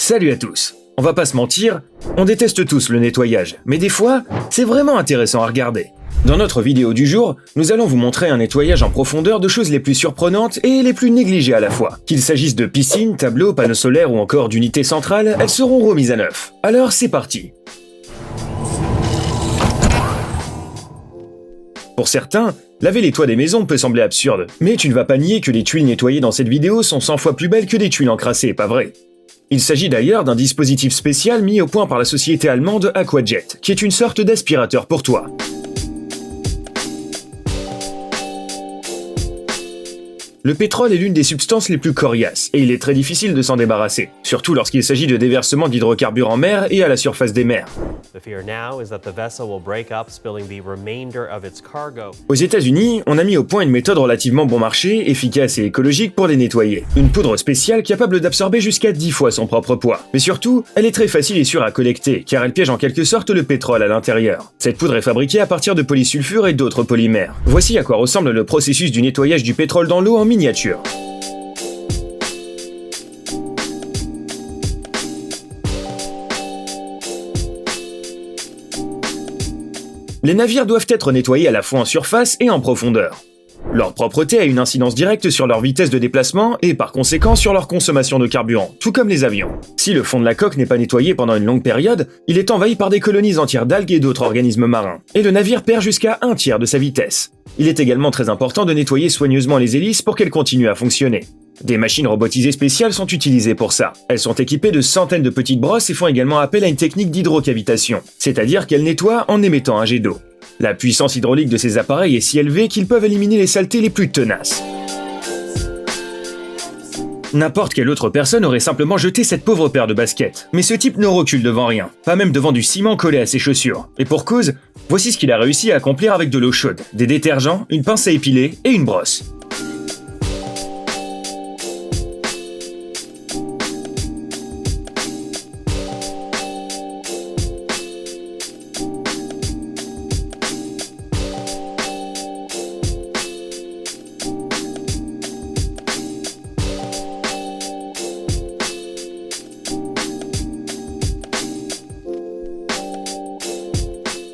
Salut à tous. On va pas se mentir, on déteste tous le nettoyage, mais des fois, c'est vraiment intéressant à regarder. Dans notre vidéo du jour, nous allons vous montrer un nettoyage en profondeur de choses les plus surprenantes et les plus négligées à la fois. Qu'il s'agisse de piscines, tableaux, panneaux solaires ou encore d'unités centrales, elles seront remises à neuf. Alors c'est parti. Pour certains, laver les toits des maisons peut sembler absurde, mais tu ne vas pas nier que les tuiles nettoyées dans cette vidéo sont 100 fois plus belles que des tuiles encrassées, pas vrai? Il s'agit d'ailleurs d'un dispositif spécial mis au point par la société allemande Aquajet, qui est une sorte d'aspirateur pour toit. Le pétrole est l'une des substances les plus coriaces, et il est très difficile de s'en débarrasser, surtout lorsqu'il s'agit de déversement d'hydrocarbures en mer et à la surface des mers. Aux États-Unis, on a mis au point une méthode relativement bon marché, efficace et écologique pour les nettoyer. Une poudre spéciale capable d'absorber jusqu'à 10 fois son propre poids. Mais surtout, elle est très facile et sûre à collecter, car elle piège en quelque sorte le pétrole à l'intérieur. Cette poudre est fabriquée à partir de polysulfure et d'autres polymères. Voici à quoi ressemble le processus du nettoyage du pétrole dans l'eau en miniature. Les navires doivent être nettoyés à la fois en surface et en profondeur. Leur propreté a une incidence directe sur leur vitesse de déplacement et par conséquent sur leur consommation de carburant, tout comme les avions. Si le fond de la coque n'est pas nettoyé pendant une longue période, il est envahi par des colonies entières d'algues et d'autres organismes marins, et le navire perd jusqu'à 1/3 de sa vitesse. Il est également très important de nettoyer soigneusement les hélices pour qu'elles continuent à fonctionner. Des machines robotisées spéciales sont utilisées pour ça. Elles sont équipées de centaines de petites brosses et font également appel à une technique d'hydrocavitation, c'est-à-dire qu'elles nettoient en émettant un jet d'eau. La puissance hydraulique de ces appareils est si élevée qu'ils peuvent éliminer les saletés les plus tenaces. N'importe quelle autre personne aurait simplement jeté cette pauvre paire de baskets, mais ce type ne recule devant rien, pas même devant du ciment collé à ses chaussures. Et pour cause, voici ce qu'il a réussi à accomplir avec de l'eau chaude, des détergents, une pince à épiler et une brosse.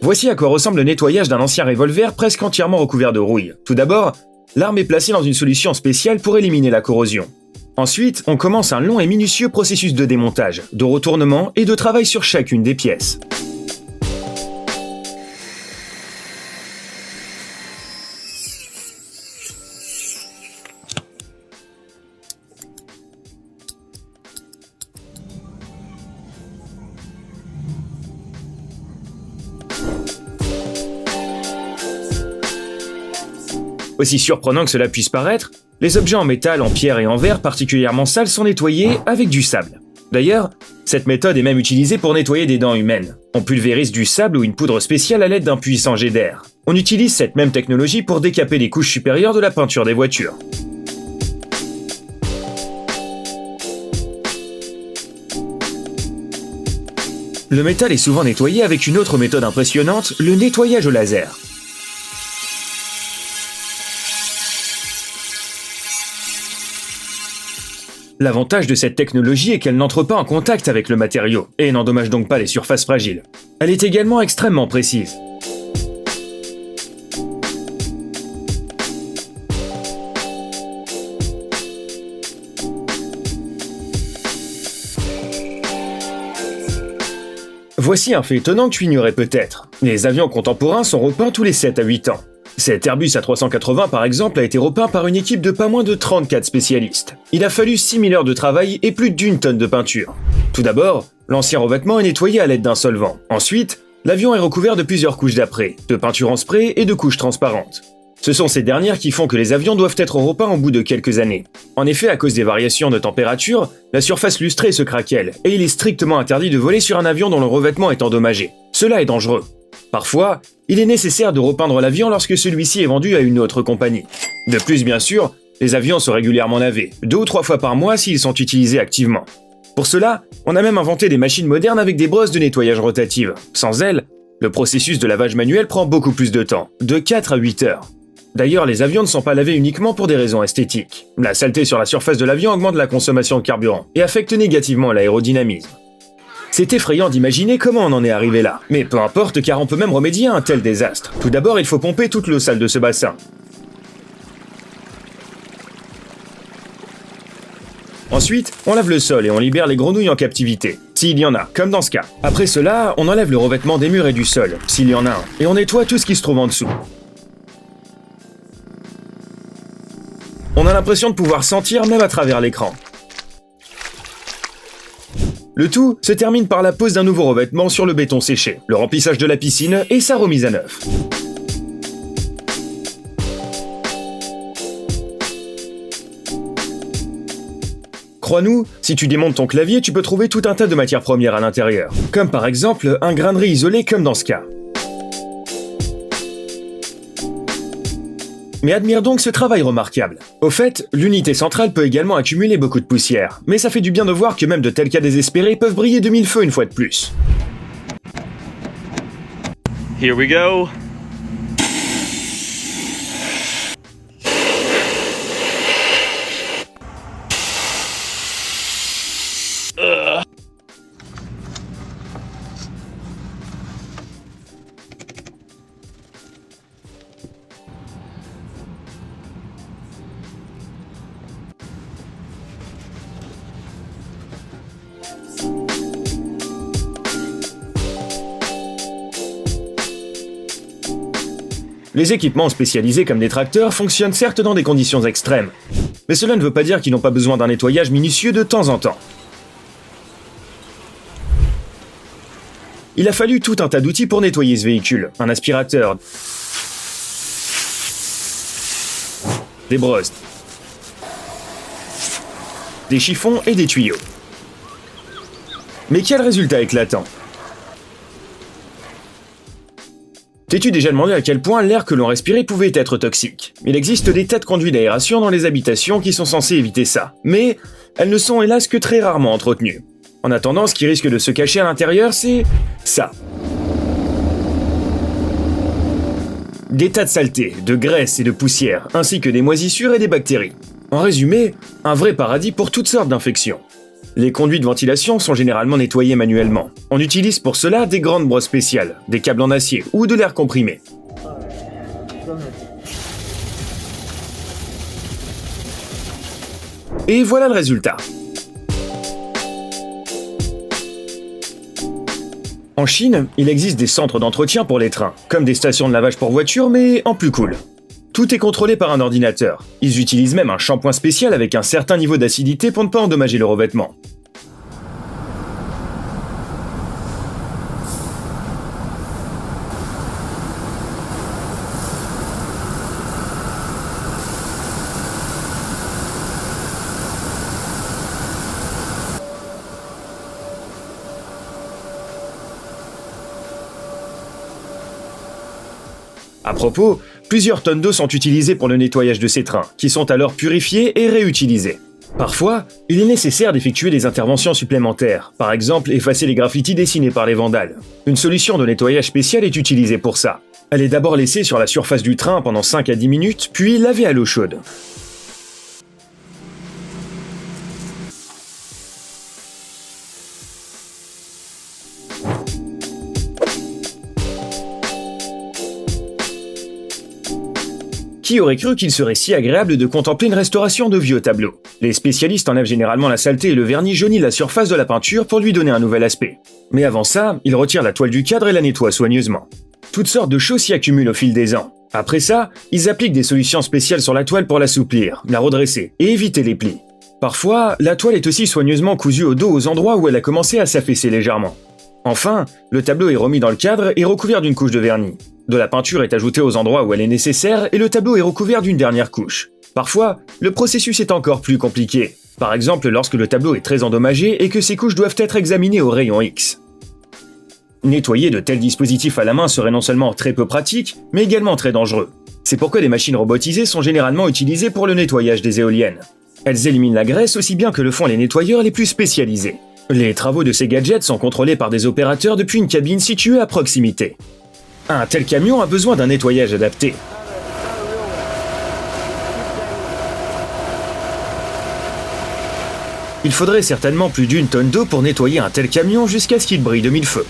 Voici à quoi ressemble le nettoyage d'un ancien revolver presque entièrement recouvert de rouille. Tout d'abord, l'arme est placée dans une solution spéciale pour éliminer la corrosion. Ensuite, on commence un long et minutieux processus de démontage, de retournement et de travail sur chacune des pièces. Aussi surprenant que cela puisse paraître, les objets en métal, en pierre et en verre particulièrement sales sont nettoyés avec du sable. D'ailleurs, cette méthode est même utilisée pour nettoyer des dents humaines. On pulvérise du sable ou une poudre spéciale à l'aide d'un puissant jet d'air. On utilise cette même technologie pour décaper les couches supérieures de la peinture des voitures. Le métal est souvent nettoyé avec une autre méthode impressionnante, le nettoyage au laser. L'avantage de cette technologie est qu'elle n'entre pas en contact avec le matériau, et n'endommage donc pas les surfaces fragiles. Elle est également extrêmement précise. Voici un fait étonnant que tu ignorais peut-être. Les avions contemporains sont repeints tous les 7 à 8 ans. Cet Airbus A380 par exemple a été repeint par une équipe de pas moins de 34 spécialistes. Il a fallu 6000 heures de travail et plus d'1 tonne de peinture. Tout d'abord, l'ancien revêtement est nettoyé à l'aide d'un solvant. Ensuite, l'avion est recouvert de plusieurs couches d'après, de peinture en spray et de couches transparentes. Ce sont ces dernières qui font que les avions doivent être repeints au bout de quelques années. En effet, à cause des variations de température, la surface lustrée se craquelle, et il est strictement interdit de voler sur un avion dont le revêtement est endommagé. Cela est dangereux. Parfois, il est nécessaire de repeindre l'avion lorsque celui-ci est vendu à une autre compagnie. De plus, bien sûr, les avions sont régulièrement lavés, 2 ou 3 fois par mois s'ils sont utilisés activement. Pour cela, on a même inventé des machines modernes avec des brosses de nettoyage rotatives. Sans elles, le processus de lavage manuel prend beaucoup plus de temps, de 4 à 8 heures. D'ailleurs, les avions ne sont pas lavés uniquement pour des raisons esthétiques. La saleté sur la surface de l'avion augmente la consommation de carburant et affecte négativement l'aérodynamisme. C'est effrayant d'imaginer comment on en est arrivé là. Mais peu importe, car on peut même remédier à un tel désastre. Tout d'abord, il faut pomper toute l'eau sale de ce bassin. Ensuite, on lave le sol et on libère les grenouilles en captivité, s'il y en a, comme dans ce cas. Après cela, on enlève le revêtement des murs et du sol, s'il y en a un, et on nettoie tout ce qui se trouve en dessous. On a l'impression de pouvoir sentir même à travers l'écran. Le tout se termine par la pose d'un nouveau revêtement sur le béton séché, le remplissage de la piscine et sa remise à neuf. Crois-nous, si tu démontes ton clavier, tu peux trouver tout un tas de matières premières à l'intérieur, comme par exemple un grain de riz isolé comme dans ce cas. Mais admire donc ce travail remarquable. Au fait, l'unité centrale peut également accumuler beaucoup de poussière, mais ça fait du bien de voir que même de tels cas désespérés peuvent briller de mille feux une fois de plus. Here we go. Les équipements spécialisés comme des tracteurs fonctionnent certes dans des conditions extrêmes, mais cela ne veut pas dire qu'ils n'ont pas besoin d'un nettoyage minutieux de temps en temps. Il a fallu tout un tas d'outils pour nettoyer ce véhicule, un aspirateur, des brosses, des chiffons et des tuyaux. Mais quel résultat éclatant! T'es-tu déjà demandé à quel point l'air que l'on respirait pouvait être toxique? Il existe des tas de conduits d'aération dans les habitations qui sont censés éviter ça, mais elles ne sont hélas que très rarement entretenues. En attendant, ce qui risque de se cacher à l'intérieur, c'est ça. Des tas de saletés, de graisse et de poussière, ainsi que des moisissures et des bactéries. En résumé, un vrai paradis pour toutes sortes d'infections. Les conduits de ventilation sont généralement nettoyés manuellement. On utilise pour cela des grandes brosses spéciales, des câbles en acier ou de l'air comprimé. Et voilà le résultat. En Chine, il existe des centres d'entretien pour les trains, comme des stations de lavage pour voitures, mais en plus cool. Tout est contrôlé par un ordinateur. Ils utilisent même un shampoing spécial avec un certain niveau d'acidité pour ne pas endommager le revêtement. À propos, plusieurs tonnes d'eau sont utilisées pour le nettoyage de ces trains, qui sont alors purifiés et réutilisés. Parfois, il est nécessaire d'effectuer des interventions supplémentaires, par exemple effacer les graffitis dessinés par les vandales. Une solution de nettoyage spéciale est utilisée pour ça. Elle est d'abord laissée sur la surface du train pendant 5 à 10 minutes, puis lavée à l'eau chaude. Qui aurait cru qu'il serait si agréable de contempler une restauration de vieux tableaux? Les spécialistes enlèvent généralement la saleté et le vernis jaunit la surface de la peinture pour lui donner un nouvel aspect. Mais avant ça, ils retirent la toile du cadre et la nettoient soigneusement. Toutes sortes de choses s'y accumulent au fil des ans. Après ça, ils appliquent des solutions spéciales sur la toile pour l'assouplir, la redresser et éviter les plis. Parfois, la toile est aussi soigneusement cousue au dos aux endroits où elle a commencé à s'affaisser légèrement. Enfin, le tableau est remis dans le cadre et recouvert d'une couche de vernis. De la peinture est ajoutée aux endroits où elle est nécessaire et le tableau est recouvert d'une dernière couche. Parfois, le processus est encore plus compliqué. Par exemple, lorsque le tableau est très endommagé et que ces couches doivent être examinées au rayon X. Nettoyer de tels dispositifs à la main serait non seulement très peu pratique, mais également très dangereux. C'est pourquoi les machines robotisées sont généralement utilisées pour le nettoyage des éoliennes. Elles éliminent la graisse aussi bien que le font les nettoyeurs les plus spécialisés. Les travaux de ces gadgets sont contrôlés par des opérateurs depuis une cabine située à proximité. Un tel camion a besoin d'un nettoyage adapté. Il faudrait certainement plus d'1 tonne d'eau pour nettoyer un tel camion jusqu'à ce qu'il brille de 1000 feux.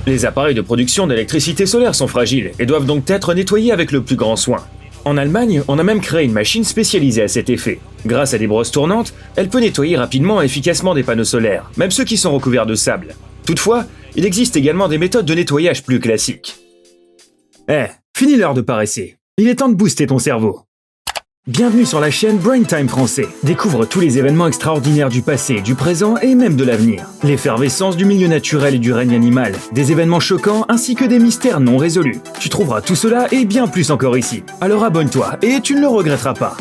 Les appareils de production d'électricité solaire sont fragiles et doivent donc être nettoyés avec le plus grand soin. En Allemagne, on a même créé une machine spécialisée à cet effet. Grâce à des brosses tournantes, elle peut nettoyer rapidement et efficacement des panneaux solaires, même ceux qui sont recouverts de sable. Toutefois, il existe également des méthodes de nettoyage plus classiques. Fini l'heure de paresser. Il est temps de booster ton cerveau. Bienvenue sur la chaîne Brain Time Français. Découvre tous les événements extraordinaires du passé, du présent et même de l'avenir. L'effervescence du milieu naturel et du règne animal, des événements choquants ainsi que des mystères non résolus. Tu trouveras tout cela et bien plus encore ici. Alors abonne-toi et tu ne le regretteras pas.